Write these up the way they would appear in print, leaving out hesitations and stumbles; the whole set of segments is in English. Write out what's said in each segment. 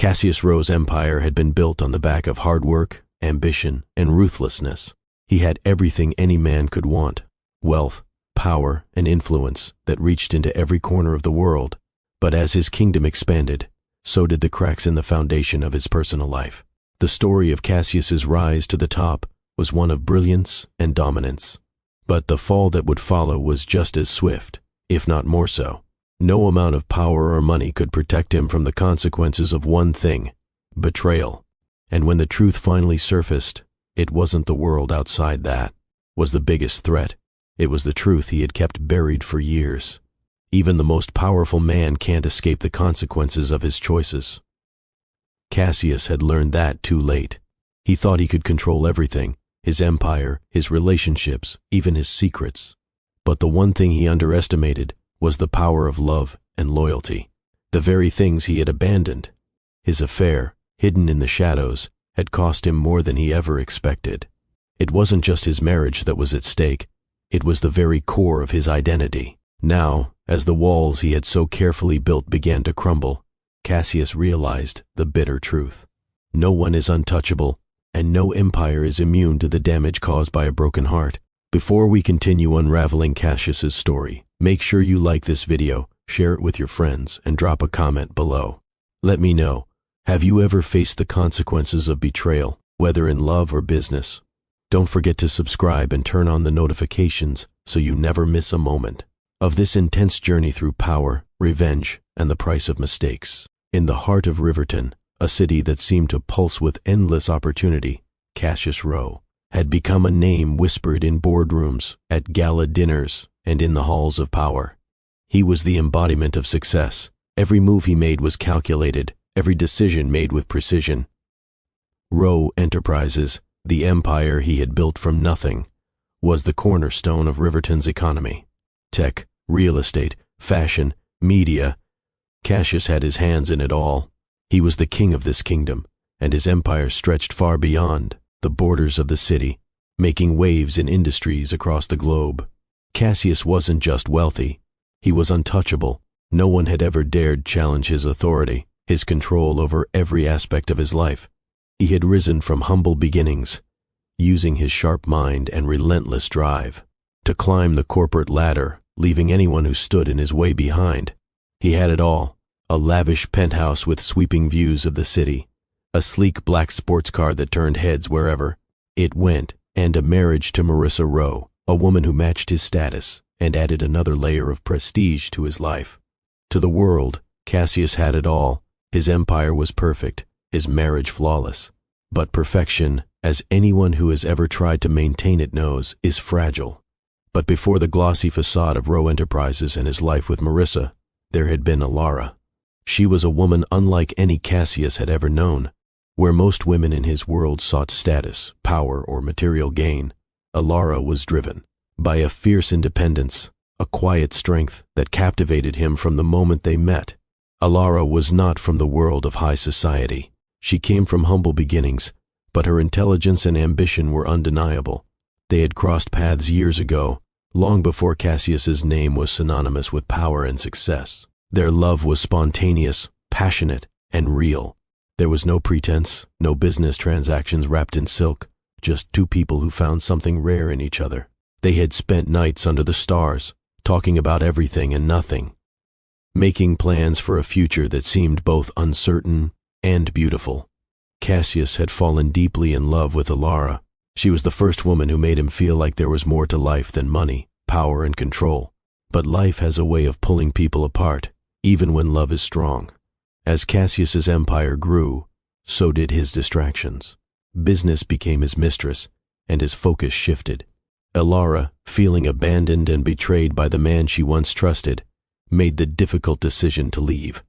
Cassius Roe's empire had been built on the back of hard work, ambition, and ruthlessness. He had everything any man could want: wealth, power, and influence that reached into every corner of the world. But as his kingdom expanded, so did the cracks in the foundation of his personal life. The story of Cassius's rise to the top was one of brilliance and dominance. But the fall that would follow was just as swift, if not more so. No amount of power or money could protect him from the consequences of one thing: betrayal. And when the truth finally surfaced, it wasn't the world outside that was the biggest threat. It was the truth he had kept buried for years. Even the most powerful man can't escape the consequences of his choices. Cassius had learned that too late. He thought he could control everything: his empire, his relationships, even his secrets. But the one thing he underestimated was the power of love and loyalty, the very things he had abandoned. His affair, hidden in the shadows, had cost him more than he ever expected. It wasn't just his marriage that was at stake, it was the very core of his identity. Now, as the walls he had so carefully built began to crumble, Cassius realized the bitter truth. No one is untouchable, and no empire is immune to the damage caused by a broken heart. Before we continue unraveling Cassius's story, make sure you like this video, share it with your friends, and drop a comment below. Let me know, have you ever faced the consequences of betrayal, whether in love or business? Don't forget to subscribe and turn on the notifications so you never miss a moment of this intense journey through power, revenge, and the price of mistakes. In the heart of Riverton, a city that seemed to pulse with endless opportunity, Cassius Roe had become a name whispered in boardrooms, at gala dinners, and in the halls of power. He was the embodiment of success. Every move he made was calculated, every decision made with precision. Roe Enterprises, the empire he had built from nothing, was the cornerstone of Riverton's economy. Tech, real estate, fashion, media. Cassius had his hands in it all. He was the king of this kingdom, and his empire stretched far beyond the borders of the city, making waves in industries across the globe. Cassius wasn't just wealthy, he was untouchable. No one had ever dared challenge his authority, his control over every aspect of his life. He had risen from humble beginnings, using his sharp mind and relentless drive to climb the corporate ladder, leaving anyone who stood in his way behind. He had it all: a lavish penthouse with sweeping views of the city, a sleek black sports car that turned heads wherever it went, and a marriage to Marissa Roe, a woman who matched his status and added another layer of prestige to his life. To the world, Cassius had it all. His empire was perfect, his marriage flawless. But perfection, as anyone who has ever tried to maintain it knows, is fragile. But before the glossy facade of Roe Enterprises and his life with Marissa, there had been Alara. She was a woman unlike any Cassius had ever known. Where most women in his world sought status, power, or material gain, Alara was driven by a fierce independence, a quiet strength that captivated him from the moment they met. Alara was not from the world of high society. She came from humble beginnings, but her intelligence and ambition were undeniable. They had crossed paths years ago, long before Cassius's name was synonymous with power and success. Their love was spontaneous, passionate, and real. There was no pretense, no business transactions wrapped in silk, just two people who found something rare in each other. They had spent nights under the stars, talking about everything and nothing, making plans for a future that seemed both uncertain and beautiful. Cassius had fallen deeply in love with Alara. She was the first woman who made him feel like there was more to life than money, power, and control. But life has a way of pulling people apart, even when love is strong. As Cassius's empire grew, so did his distractions. Business became his mistress, and his focus shifted. Alara, feeling abandoned and betrayed by the man she once trusted, made the difficult decision to leave.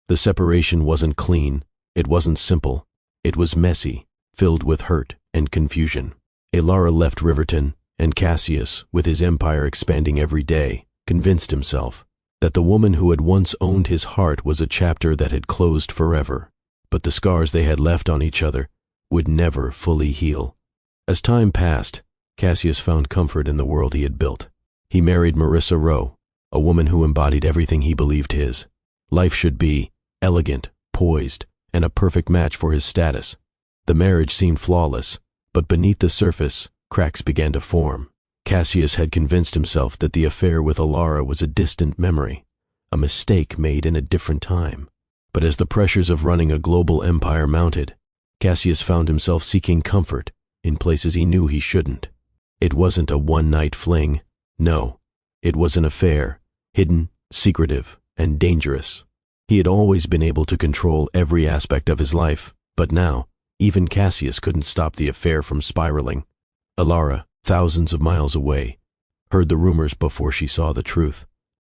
The separation wasn't clean, it wasn't simple, it was messy, filled with hurt and confusion. Alara left Riverton, and Cassius, with his empire expanding every day, convinced himself that the woman who had once owned his heart was a chapter that had closed forever. But the scars they had left on each other would never fully heal. As time passed, Cassius found comfort in the world he had built. He married Marissa Roe, a woman who embodied everything he believed his life should be: elegant, poised, and a perfect match for his status. The marriage seemed flawless, but beneath the surface, cracks began to form. Cassius had convinced himself that the affair with Alara was a distant memory, a mistake made in a different time. But as the pressures of running a global empire mounted, Cassius found himself seeking comfort in places he knew he shouldn't. It wasn't a one-night fling. No, it was an affair, hidden, secretive, and dangerous. He had always been able to control every aspect of his life, but now, even Cassius couldn't stop the affair from spiraling. Alara, thousands of miles away, heard the rumors before she saw the truth.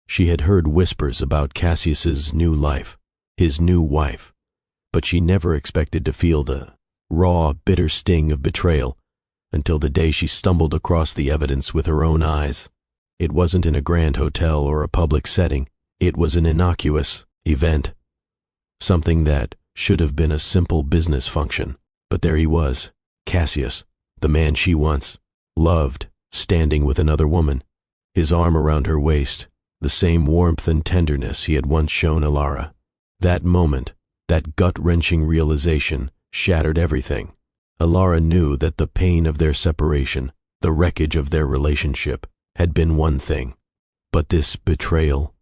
She had heard whispers about Cassius's new life, his new wife, but she never expected to feel the raw, bitter sting of betrayal until the day she stumbled across the evidence with her own eyes. It wasn't in a grand hotel or a public setting. It was an innocuous event, something that should have been a simple business function. But there he was, Cassius, the man she once loved, standing with another woman, his arm around her waist, the same warmth and tenderness he had once shown Alara. That moment, that gut-wrenching realization, shattered everything. Alara knew that the pain of their separation, the wreckage of their relationship, had been one thing. But this betrayal,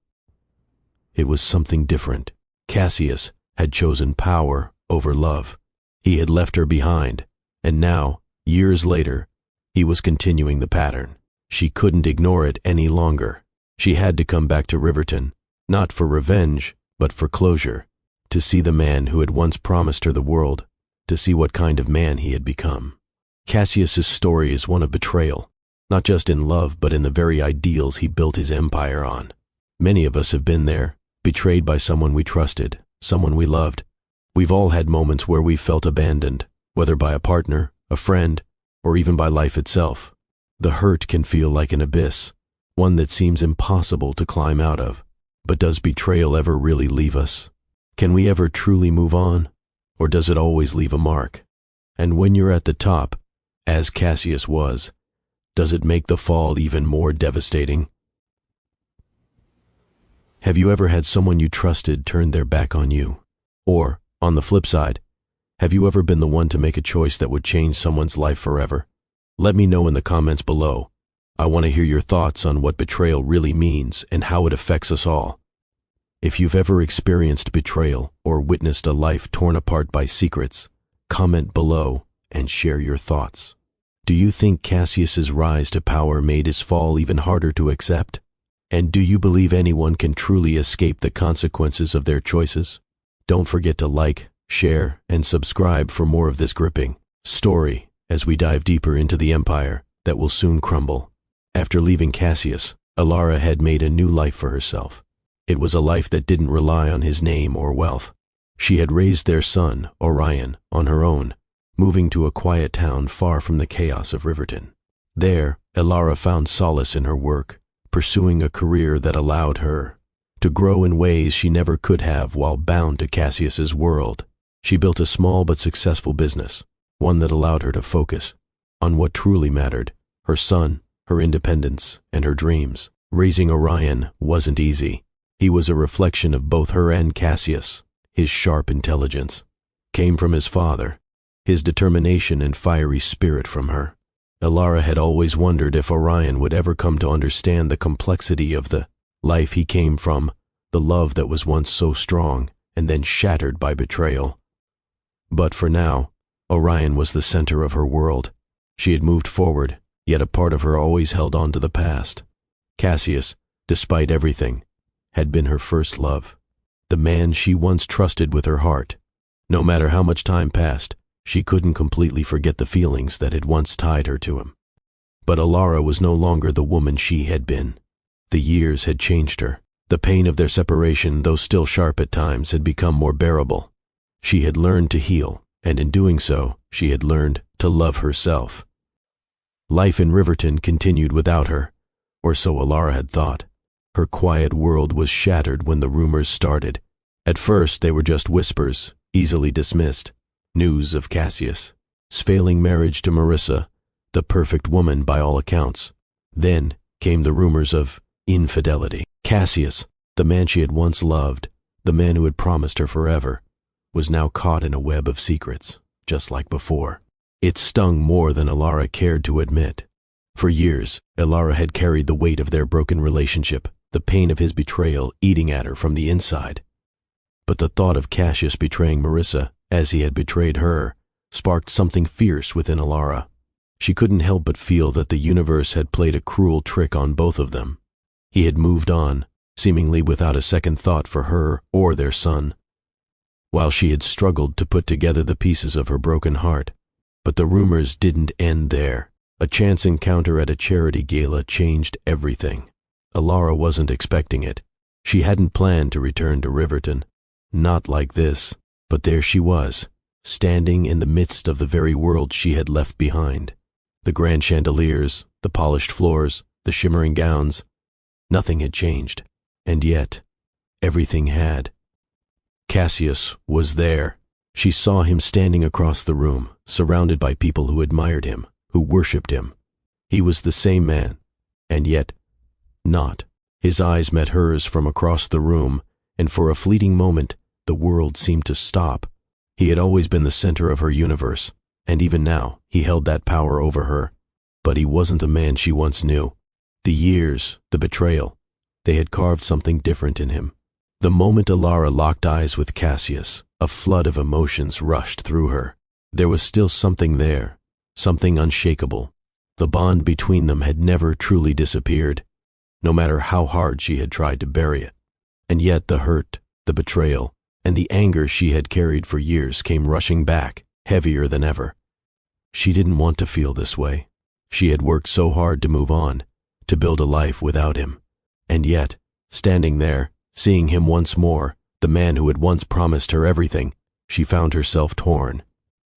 it was something different. Cassius had chosen power over love. He had left her behind, and now, years later, he was continuing the pattern. She couldn't ignore it any longer. She had to come back to Riverton, not for revenge, but for closure, to see the man who had once promised her the world, to see what kind of man he had become. Cassius's story is one of betrayal, not just in love, but in the very ideals he built his empire on. Many of us have been there, betrayed by someone we trusted, someone we loved. We've all had moments where we felt abandoned, whether by a partner, a friend, or even by life itself. The hurt can feel like an abyss, one that seems impossible to climb out of. But does betrayal ever really leave us? Can we ever truly move on? Or does it always leave a mark? And when you're at the top, as Cassius was, does it make the fall even more devastating? Have you ever had someone you trusted turn their back on you? Or, on the flip side, have you ever been the one to make a choice that would change someone's life forever? Let me know in the comments below. I want to hear your thoughts on what betrayal really means and how it affects us all. If you've ever experienced betrayal or witnessed a life torn apart by secrets, comment below and share your thoughts. Do you think Cassius's rise to power made his fall even harder to accept? And do you believe anyone can truly escape the consequences of their choices? Don't forget to like, share, and subscribe for more of this gripping story as we dive deeper into the empire that will soon crumble. After leaving Cassius, Alara had made a new life for herself. It was a life that didn't rely on his name or wealth. She had raised their son, Orion, on her own, moving to a quiet town far from the chaos of Riverton. There, Alara found solace in her work, pursuing a career that allowed her to grow in ways she never could have while bound to Cassius's world. She built a small but successful business, one that allowed her to focus on what truly mattered, her son, her independence, and her dreams. Raising Orion wasn't easy. He was a reflection of both her and Cassius. His sharp intelligence came from his father, his determination and fiery spirit from her. Alara had always wondered if Orion would ever come to understand the complexity of the life he came from, the love that was once so strong and then shattered by betrayal. But for now, Orion was the center of her world. She had moved forward, yet a part of her always held on to the past. Cassius, despite everything, had been her first love, the man she once trusted with her heart. No matter how much time passed, she couldn't completely forget the feelings that had once tied her to him. But Alara was no longer the woman she had been. The years had changed her. The pain of their separation, though still sharp at times, had become more bearable. She had learned to heal, and in doing so, she had learned to love herself. Life in Riverton continued without her, or so Alara had thought. Her quiet world was shattered when the rumors started. At first, they were just whispers, easily dismissed. News of Cassius' failing marriage to Marissa, the perfect woman by all accounts. Then came the rumors of infidelity. Cassius, the man she had once loved, the man who had promised her forever, was now caught in a web of secrets, just like before. It stung more than Alara cared to admit. For years, Alara had carried the weight of their broken relationship, the pain of his betrayal eating at her from the inside. But the thought of Cassius betraying Marissa, as he had betrayed her, sparked something fierce within Alara. She couldn't help but feel that the universe had played a cruel trick on both of them. He had moved on, seemingly without a second thought for her or their son, while she had struggled to put together the pieces of her broken heart. But the rumors didn't end there. A chance encounter at a charity gala changed everything. Alara wasn't expecting it. She hadn't planned to return to Riverton. Not like this. But there she was, standing in the midst of the very world she had left behind. The grand chandeliers, the polished floors, the shimmering gowns. Nothing had changed. And yet, everything had. Cassius was there. She saw him standing across the room, surrounded by people who admired him, who worshipped him. He was the same man, and yet not. His eyes met hers from across the room, and for a fleeting moment, the world seemed to stop. He had always been the center of her universe, and even now, he held that power over her. But he wasn't the man she once knew. The years, the betrayal, they had carved something different in him. The moment Alara locked eyes with Cassius, a flood of emotions rushed through her. There was still something there, something unshakable. The bond between them had never truly disappeared, no matter how hard she had tried to bury it. And yet the hurt, the betrayal, and the anger she had carried for years came rushing back, heavier than ever. She didn't want to feel this way. She had worked so hard to move on, to build a life without him. And yet, standing there, seeing him once more, the man who had once promised her everything, she found herself torn.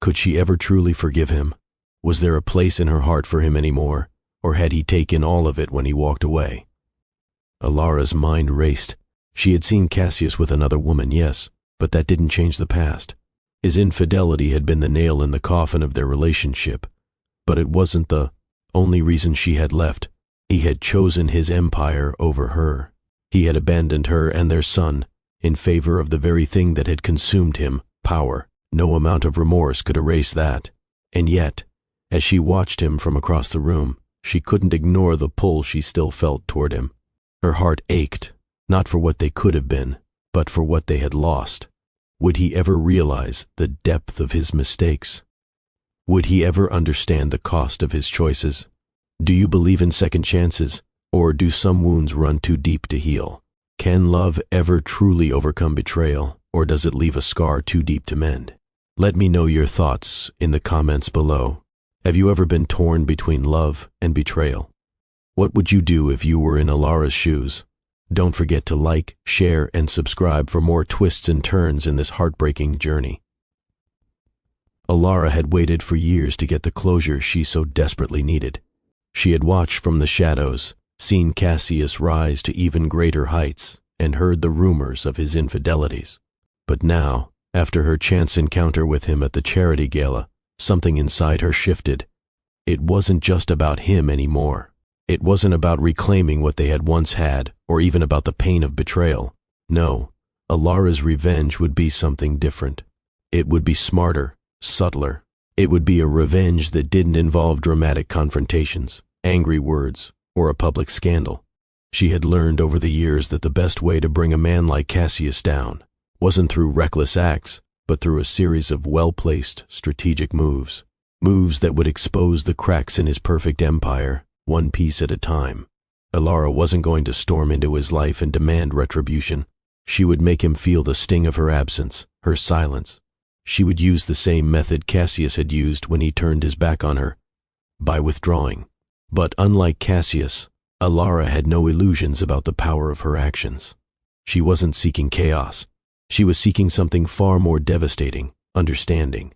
Could she ever truly forgive him? Was there a place in her heart for him anymore, or had he taken all of it when he walked away? Alara's mind raced. She had seen Cassius with another woman, yes, but that didn't change the past. His infidelity had been the nail in the coffin of their relationship, but it wasn't the only reason she had left. He had chosen his empire over her. He had abandoned her and their son in favor of the very thing that had consumed him, power. No amount of remorse could erase that. And yet, as she watched him from across the room, she couldn't ignore the pull she still felt toward him. Her heart ached, not for what they could have been, but for what they had lost. Would he ever realize the depth of his mistakes? Would he ever understand the cost of his choices? Do you believe in second chances, or do some wounds run too deep to heal? Can love ever truly overcome betrayal, or does it leave a scar too deep to mend? Let me know your thoughts in the comments below. Have you ever been torn between love and betrayal? What would you do if you were in Alara's shoes? Don't forget to like, share, and subscribe for more twists and turns in this heartbreaking journey. Alara had waited for years to get the closure she so desperately needed. She had watched from the shadows, seen Cassius rise to even greater heights, and heard the rumors of his infidelities. But now, after her chance encounter with him at the charity gala, something inside her shifted. It wasn't just about him anymore. It wasn't about reclaiming what they had once had, or even about the pain of betrayal. No, Alara's revenge would be something different. It would be smarter, subtler. It would be a revenge that didn't involve dramatic confrontations, angry words, or a public scandal. She had learned over the years that the best way to bring a man like Cassius down wasn't through reckless acts, but through a series of well-placed, strategic moves. Moves that would expose the cracks in his perfect empire, one piece at a time. Alara wasn't going to storm into his life and demand retribution. She would make him feel the sting of her absence, her silence. She would use the same method Cassius had used when he turned his back on her, by withdrawing. But unlike Cassius, Alara had no illusions about the power of her actions. She wasn't seeking chaos. She was seeking something far more devastating, understanding.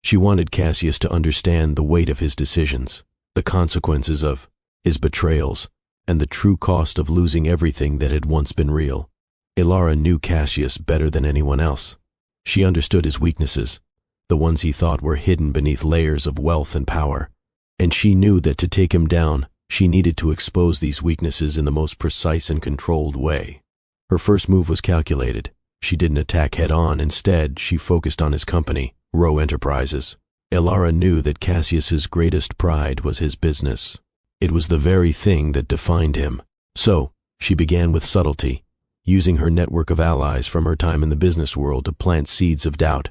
She wanted Cassius to understand the weight of his decisions, the consequences of his betrayals, and the true cost of losing everything that had once been real. Alara knew Cassius better than anyone else. She understood his weaknesses, the ones he thought were hidden beneath layers of wealth and power. And she knew that to take him down, she needed to expose these weaknesses in the most precise and controlled way. Her first move was calculated. She didn't attack head-on. Instead, she focused on his company, Rowe Enterprises. Elara knew that Cassius's greatest pride was his business. It was the very thing that defined him. So, she began with subtlety, using her network of allies from her time in the business world to plant seeds of doubt.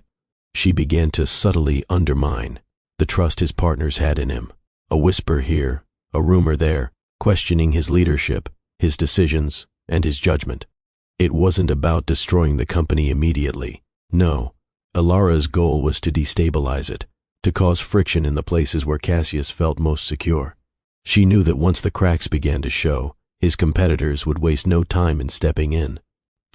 She began to subtly undermine the trust his partners had in him. A whisper here, a rumor there, questioning his leadership, his decisions, and his judgment. It wasn't about destroying the company immediately. No, Elara's goal was to destabilize it, to cause friction in the places where Cassius felt most secure. She knew that once the cracks began to show, his competitors would waste no time in stepping in.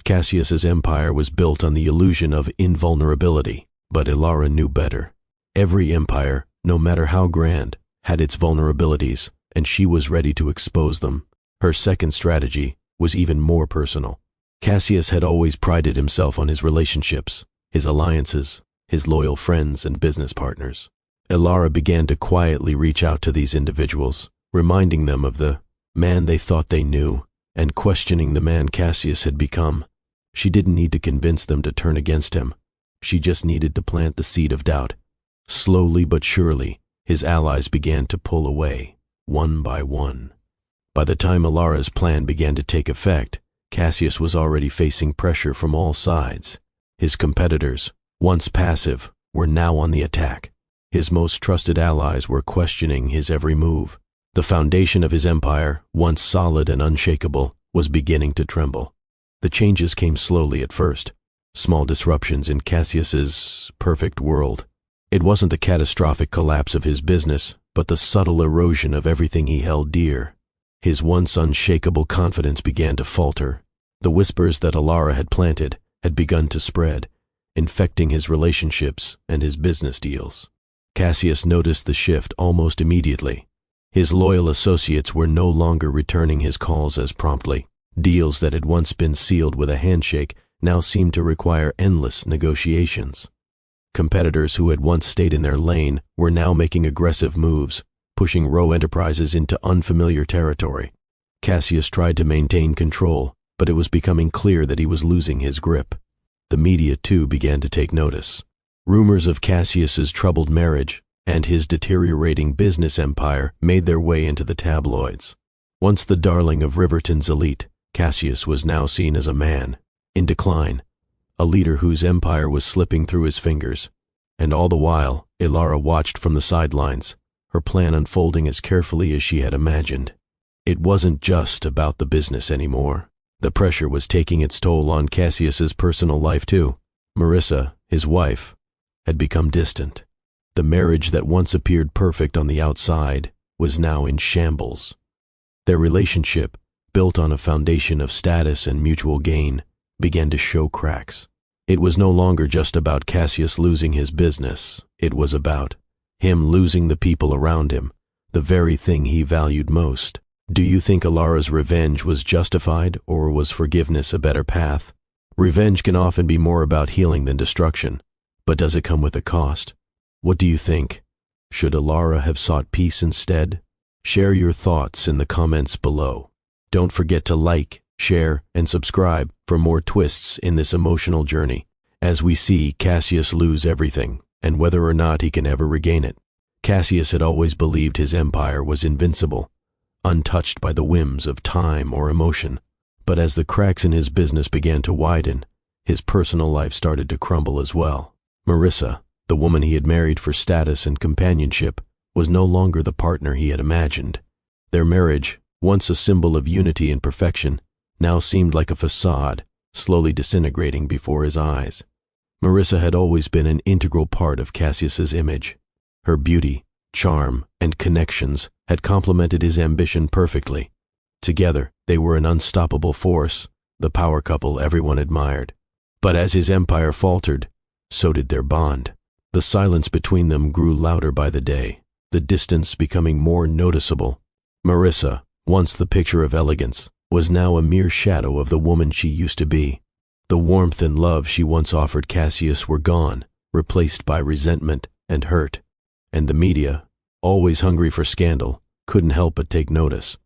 Cassius's empire was built on the illusion of invulnerability, but Elara knew better. Every empire, no matter how grand, had its vulnerabilities, and she was ready to expose them. Her second strategy was even more personal. Cassius had always prided himself on his relationships, his alliances, his loyal friends and business partners. Elara began to quietly reach out to these individuals, reminding them of the man they thought they knew, and questioning the man Cassius had become. She didn't need to convince them to turn against him. She just needed to plant the seed of doubt. Slowly but surely, his allies began to pull away, one by one. By the time Elara's plan began to take effect, Cassius was already facing pressure from all sides. His competitors, once passive, were now on the attack. His most trusted allies were questioning his every move. The foundation of his empire, once solid and unshakable, was beginning to tremble. The changes came slowly at first, small disruptions in Cassius's perfect world. It wasn't the catastrophic collapse of his business, but the subtle erosion of everything he held dear. His once unshakable confidence began to falter. The whispers that Elara had planted had begun to spread, infecting his relationships and his business deals. Cassius noticed the shift almost immediately. His loyal associates were no longer returning his calls as promptly. Deals that had once been sealed with a handshake now seemed to require endless negotiations. Competitors who had once stayed in their lane were now making aggressive moves, pushing Rowe Enterprises into unfamiliar territory. Cassius tried to maintain control, but it was becoming clear that he was losing his grip. The media, too, began to take notice. Rumors of Cassius's troubled marriage and his deteriorating business empire made their way into the tabloids. Once the darling of Riverton's elite, Cassius was now seen as a man in decline, a leader whose empire was slipping through his fingers. And all the while, Elara watched from the sidelines, her plan unfolding as carefully as she had imagined. It wasn't just about the business anymore. The pressure was taking its toll on Cassius's personal life too. Marissa, his wife, had become distant. The marriage that once appeared perfect on the outside was now in shambles. Their relationship, built on a foundation of status and mutual gain, began to show cracks. It was no longer just about Cassius losing his business. It was about him losing the people around him, the very thing he valued most. Do you think Elara's revenge was justified, or was forgiveness a better path? Revenge can often be more about healing than destruction, but does it come with a cost? What do you think? Should Elara have sought peace instead? Share your thoughts in the comments below. Don't forget to like, share, and subscribe for more twists in this emotional journey, as we see Cassius lose everything, and whether or not he can ever regain it. Cassius had always believed his empire was invincible, untouched by the whims of time or emotion. But as the cracks in his business began to widen, his personal life started to crumble as well. Marissa, the woman he had married for status and companionship, was no longer the partner he had imagined. Their marriage, once a symbol of unity and perfection, now seemed like a facade, slowly disintegrating before his eyes. Marissa had always been an integral part of Cassius's image. Her beauty, charm, and connections had complemented his ambition perfectly. Together, they were an unstoppable force, the power couple everyone admired. But as his empire faltered, so did their bond. The silence between them grew louder by the day, the distance becoming more noticeable. Marissa, once the picture of elegance, was now a mere shadow of the woman she used to be. The warmth and love she once offered Cassius were gone, replaced by resentment and hurt. And the media, always hungry for scandal, couldn't help but take notice.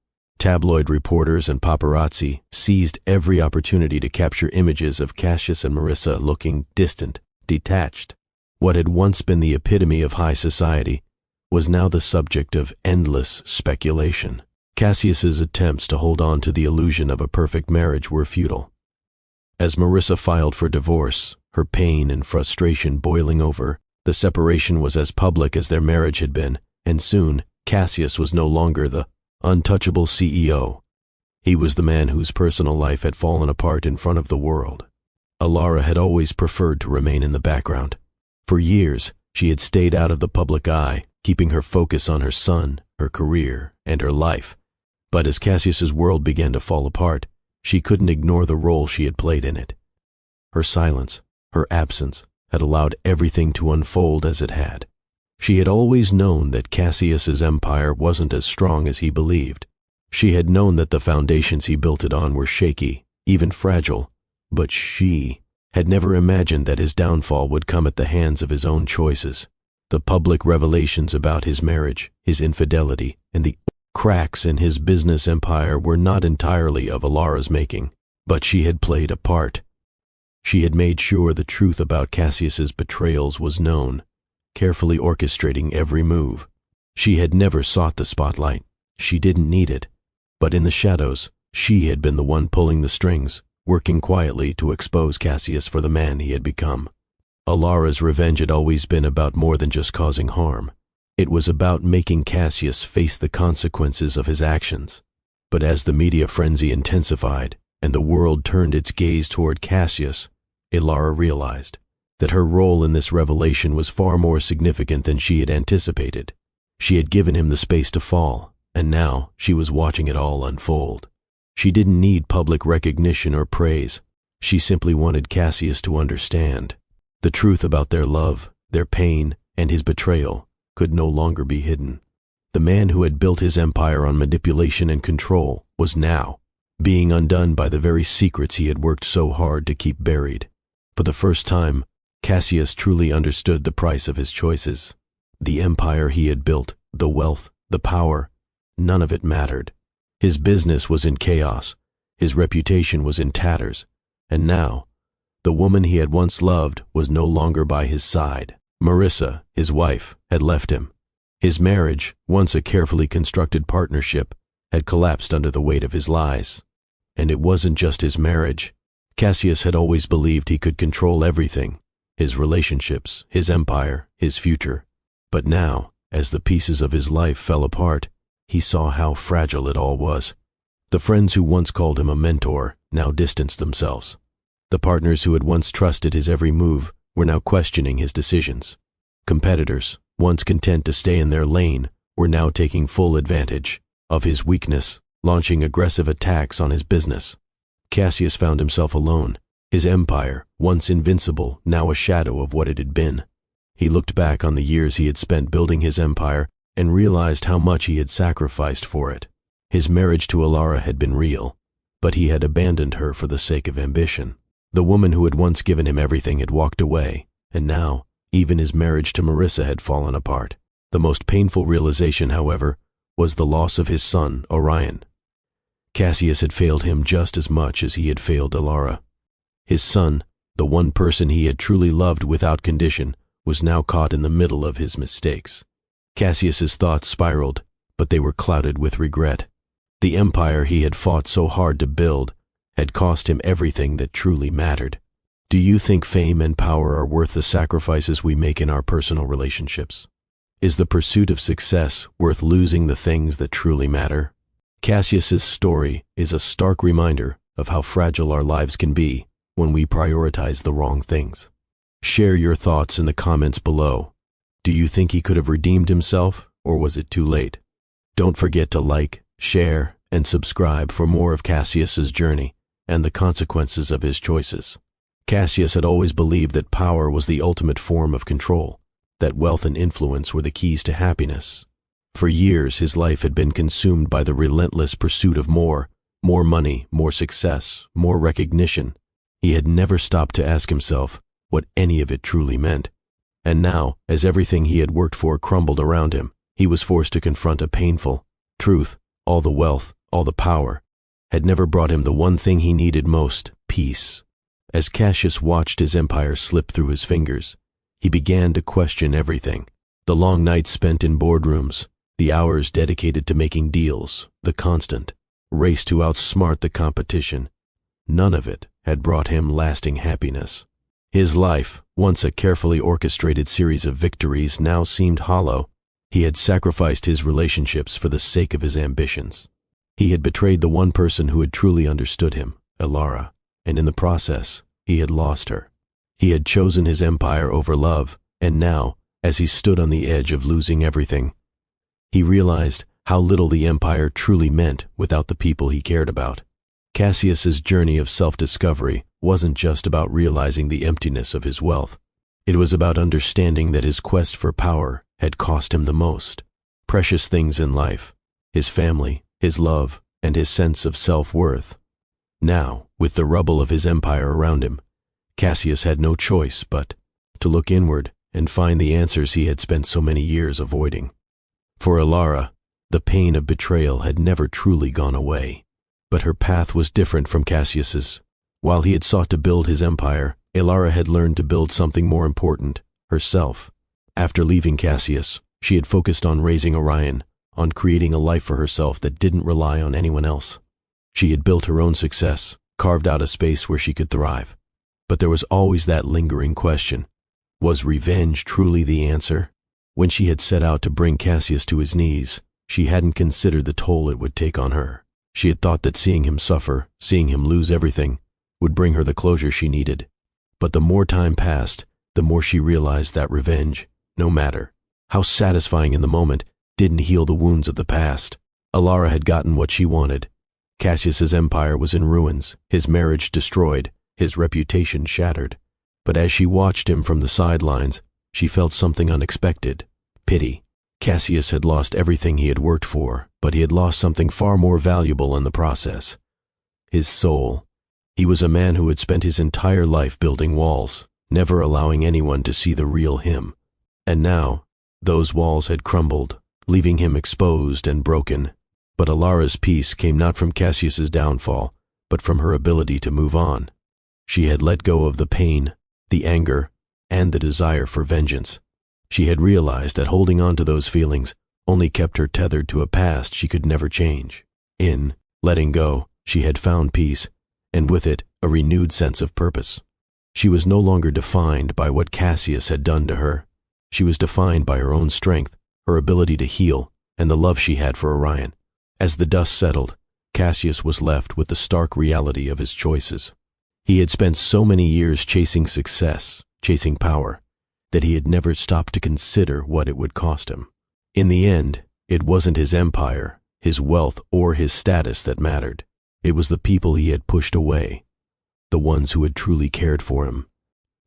Tabloid reporters and paparazzi seized every opportunity to capture images of Cassius and Marissa looking distant, detached. What had once been the epitome of high society was now the subject of endless speculation. Cassius's attempts to hold on to the illusion of a perfect marriage were futile. As Marissa filed for divorce, her pain and frustration boiling over, the separation was as public as their marriage had been, and soon Cassius was no longer the untouchable CEO. He was the man whose personal life had fallen apart in front of the world. Alara had always preferred to remain in the background. For years, she had stayed out of the public eye, keeping her focus on her son, her career, and her life. But as Cassius's world began to fall apart, she couldn't ignore the role she had played in it. Her silence, her absence, had allowed everything to unfold as it had. She had always known that Cassius's empire wasn't as strong as he believed. She had known that the foundations he built it on were shaky, even fragile, but she had never imagined that his downfall would come at the hands of his own choices. The public revelations about his marriage, his infidelity, and the cracks in his business empire were not entirely of Alara's making, but she had played a part. She had made sure the truth about Cassius's betrayals was known, carefully orchestrating every move. She had never sought the spotlight. She didn't need it. But in the shadows, she had been the one pulling the strings, working quietly to expose Cassius for the man he had become. Alara's revenge had always been about more than just causing harm. It was about making Cassius face the consequences of his actions. But as the media frenzy intensified and the world turned its gaze toward Cassius, Alara realized that her role in this revelation was far more significant than she had anticipated. She had given him the space to fall, and now she was watching it all unfold. She didn't need public recognition or praise. She simply wanted Cassius to understand. The truth about their love, their pain, and his betrayal could no longer be hidden. The man who had built his empire on manipulation and control was now being undone by the very secrets he had worked so hard to keep buried. For the first time, Cassius truly understood the price of his choices. The empire he had built, the wealth, the power, none of it mattered. His business was in chaos, his reputation was in tatters, and now, the woman he had once loved was no longer by his side. Marissa, his wife, had left him. His marriage, once a carefully constructed partnership, had collapsed under the weight of his lies. And it wasn't just his marriage. Cassius had always believed he could control everything, his relationships, his empire, his future. But now, as the pieces of his life fell apart, he saw how fragile it all was. The friends who once called him a mentor now distanced themselves. The partners who had once trusted his every move were now questioning his decisions. Competitors, once content to stay in their lane, were now taking full advantage of his weakness, launching aggressive attacks on his business. Cassius found himself alone, his empire, once invincible, now a shadow of what it had been. He looked back on the years he had spent building his empire and realized how much he had sacrificed for it. His marriage to Alara had been real, but he had abandoned her for the sake of ambition. The woman who had once given him everything had walked away, and now, even his marriage to Marissa had fallen apart. The most painful realization, however, was the loss of his son, Orion. Cassius had failed him just as much as he had failed Alara. His son, the one person he had truly loved without condition, was now caught in the middle of his mistakes. Cassius's thoughts spiraled, but they were clouded with regret. The empire he had fought so hard to build had cost him everything that truly mattered. Do you think fame and power are worth the sacrifices we make in our personal relationships? Is the pursuit of success worth losing the things that truly matter? Cassius's story is a stark reminder of how fragile our lives can be when we prioritize the wrong things. Share your thoughts in the comments below. Do you think he could have redeemed himself, or was it too late? Don't forget to like, share, and subscribe for more of Cassius's journey and the consequences of his choices. Cassius had always believed that power was the ultimate form of control, that wealth and influence were the keys to happiness. For years, his life had been consumed by the relentless pursuit of more money, more success, more recognition. He had never stopped to ask himself what any of it truly meant. And now, as everything he had worked for crumbled around him, he was forced to confront a painful truth. All the wealth, all the power, had never brought him the one thing he needed most, peace. As Cassius watched his empire slip through his fingers, he began to question everything. The long nights spent in boardrooms, the hours dedicated to making deals, the constant race to outsmart the competition. None of it had brought him lasting happiness. His life, once a carefully orchestrated series of victories, now seemed hollow. He had sacrificed his relationships for the sake of his ambitions. He had betrayed the one person who had truly understood him, Elara, and in the process, he had lost her. He had chosen his empire over love, and now, as he stood on the edge of losing everything, he realized how little the empire truly meant without the people he cared about. Cassius's journey of self-discovery wasn't just about realizing the emptiness of his wealth. It was about understanding that his quest for power had cost him the most precious things in life: his family, his love, and his sense of self-worth. Now, with the rubble of his empire around him, Cassius had no choice but to look inward and find the answers he had spent so many years avoiding. For Elara, the pain of betrayal had never truly gone away. But her path was different from Cassius's. While he had sought to build his empire, Elara had learned to build something more important, herself. After leaving Cassius, she had focused on raising Orion, on creating a life for herself that didn't rely on anyone else. She had built her own success, carved out a space where she could thrive. But there was always that lingering question: was revenge truly the answer? When she had set out to bring Cassius to his knees, she hadn't considered the toll it would take on her. She had thought that seeing him suffer, seeing him lose everything, would bring her the closure she needed. But the more time passed, the more she realized that revenge, no matter how satisfying in the moment, didn't heal the wounds of the past. Elara had gotten what she wanted. Cassius's empire was in ruins, his marriage destroyed, his reputation shattered. But as she watched him from the sidelines, she felt something unexpected: pity. Cassius had lost everything he had worked for, but he had lost something far more valuable in the process: his soul. He was a man who had spent his entire life building walls, never allowing anyone to see the real him. And now, those walls had crumbled, leaving him exposed and broken. But Elara's peace came not from Cassius's downfall, but from her ability to move on. She had let go of the pain, the anger, and the desire for vengeance. She had realized that holding on to those feelings only kept her tethered to a past she could never change. In letting go, she had found peace, and with it, a renewed sense of purpose. She was no longer defined by what Cassius had done to her. She was defined by her own strength, her ability to heal, and the love she had for Orion. As the dust settled, Cassius was left with the stark reality of his choices. He had spent so many years chasing success, chasing power, that he had never stopped to consider what it would cost him. In the end, it wasn't his empire, his wealth, or his status that mattered. It was the people he had pushed away, the ones who had truly cared for him.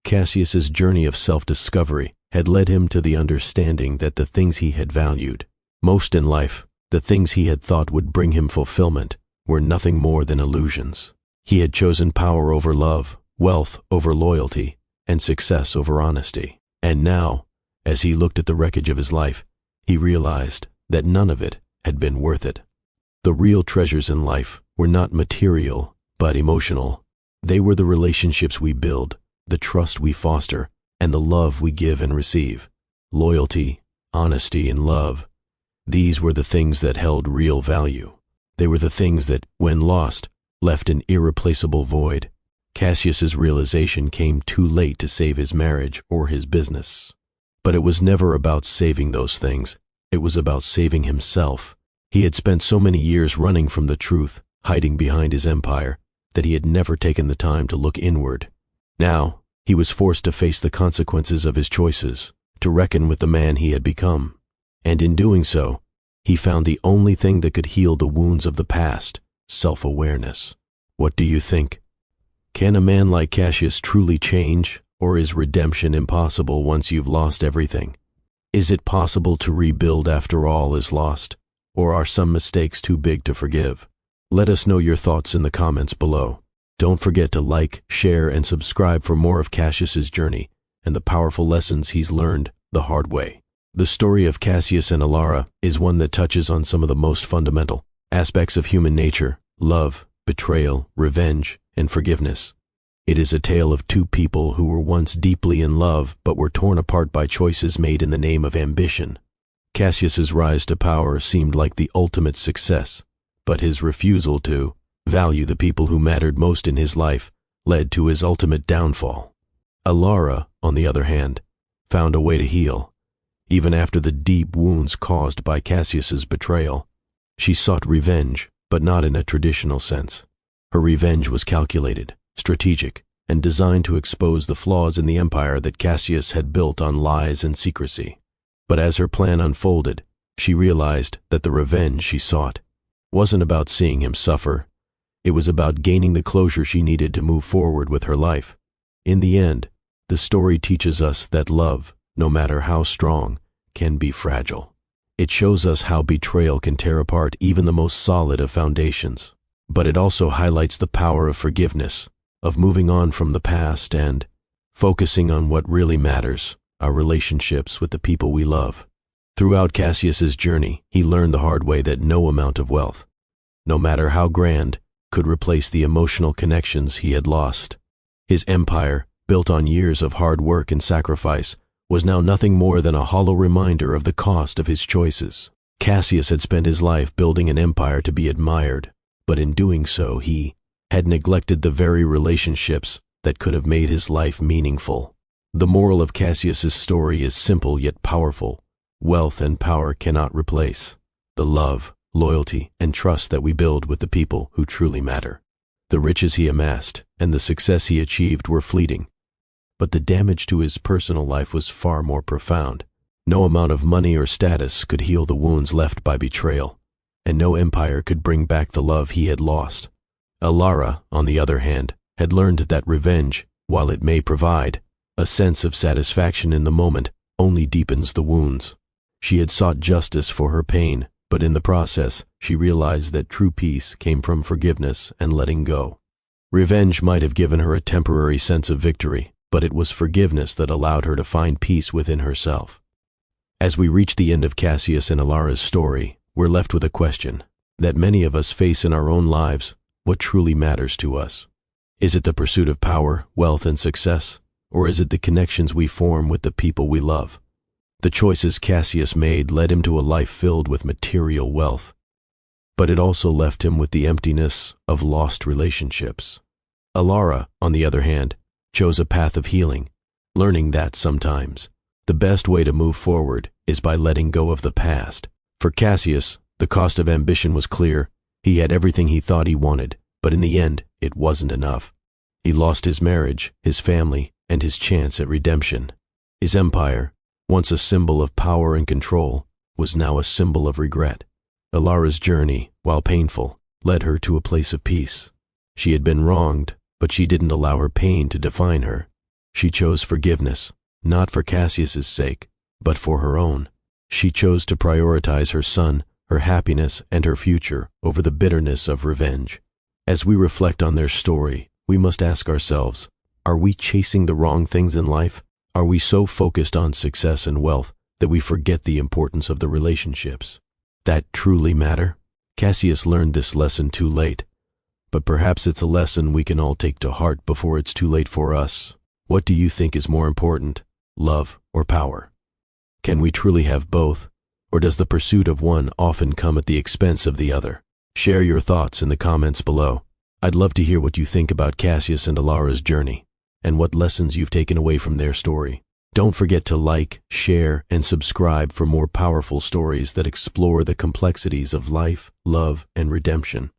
Cassius's journey of self-discovery had led him to the understanding that the things he had valued most in life, the things he had thought would bring him fulfillment, were nothing more than illusions. He had chosen power over love, wealth over loyalty, and success over honesty. And now, as he looked at the wreckage of his life, he realized that none of it had been worth it. The real treasures in life were not material, but emotional. They were the relationships we build, the trust we foster, and the love we give and receive. Loyalty, honesty, and love. These were the things that held real value. They were the things that, when lost, left an irreplaceable void. Cassius's realization came too late to save his marriage or his business. But it was never about saving those things. It was about saving himself. He had spent so many years running from the truth, hiding behind his empire, that he had never taken the time to look inward. Now, he was forced to face the consequences of his choices, to reckon with the man he had become. And in doing so, he found the only thing that could heal the wounds of the past: self-awareness. What do you think? Can a man like Cassius truly change, or is redemption impossible once you've lost everything? Is it possible to rebuild after all is lost, or are some mistakes too big to forgive? Let us know your thoughts in the comments below. Don't forget to like, share, and subscribe for more of Cassius's journey and the powerful lessons he's learned the hard way. The story of Cassius and Elara is one that touches on some of the most fundamental, aspects of human nature: love, betrayal, revenge, and forgiveness. It is a tale of two people who were once deeply in love but were torn apart by choices made in the name of ambition. Cassius's rise to power seemed like the ultimate success, but his refusal to value the people who mattered most in his life led to his ultimate downfall. Alara, on the other hand, found a way to heal. Even after the deep wounds caused by Cassius's betrayal, she sought revenge, but not in a traditional sense. Her revenge was calculated, strategic, and designed to expose the flaws in the empire that Cassius had built on lies and secrecy. But as her plan unfolded, she realized that the revenge she sought wasn't about seeing him suffer. It was about gaining the closure she needed to move forward with her life. In the end, the story teaches us that love, no matter how strong, can be fragile. It shows us how betrayal can tear apart even the most solid of foundations. But it also highlights the power of forgiveness, of moving on from the past and focusing on what really matters: our relationships with the people we love. Throughout Cassius's journey, he learned the hard way that no amount of wealth, no matter how grand, could replace the emotional connections he had lost. His empire, built on years of hard work and sacrifice, was now nothing more than a hollow reminder of the cost of his choices. Cassius had spent his life building an empire to be admired, but in doing so he had neglected the very relationships that could have made his life meaningful. The moral of Cassius's story is simple yet powerful. Wealth and power cannot replace the love, loyalty, and trust that we build with the people who truly matter. The riches he amassed and the success he achieved were fleeting, but the damage to his personal life was far more profound. No amount of money or status could heal the wounds left by betrayal, and no empire could bring back the love he had lost. Alara, on the other hand, had learned that revenge, while it may provide a sense of satisfaction in the moment, only deepens the wounds. She had sought justice for her pain, but in the process, she realized that true peace came from forgiveness and letting go. Revenge might have given her a temporary sense of victory, but it was forgiveness that allowed her to find peace within herself. As we reach the end of Cassius and Alara's story, we're left with a question that many of us face in our own lives: what truly matters to us? Is it the pursuit of power, wealth, and success? Or is it the connections we form with the people we love? The choices Cassius made led him to a life filled with material wealth, but it also left him with the emptiness of lost relationships. Alara, on the other hand, chose a path of healing, learning that sometimes the best way to move forward is by letting go of the past. For Cassius, the cost of ambition was clear. He had everything he thought he wanted, but in the end, it wasn't enough. He lost his marriage, his family, and his chance at redemption. His empire, once a symbol of power and control, was now a symbol of regret. Alara's journey, while painful, led her to a place of peace. She had been wronged, but she didn't allow her pain to define her. She chose forgiveness, not for Cassius's sake, but for her own. She chose to prioritize her son, her happiness, and her future over the bitterness of revenge. As we reflect on their story, we must ask ourselves, are we chasing the wrong things in life? Are we so focused on success and wealth that we forget the importance of the relationships that truly matter? Cassius learned this lesson too late, but perhaps it's a lesson we can all take to heart before it's too late for us. What do you think is more important, love or power? Can we truly have both, or does the pursuit of one often come at the expense of the other? Share your thoughts in the comments below. I'd love to hear what you think about Cassius and Alara's journey, and what lessons you've taken away from their story. Don't forget to like, share, and subscribe for more powerful stories that explore the complexities of life, love, and redemption.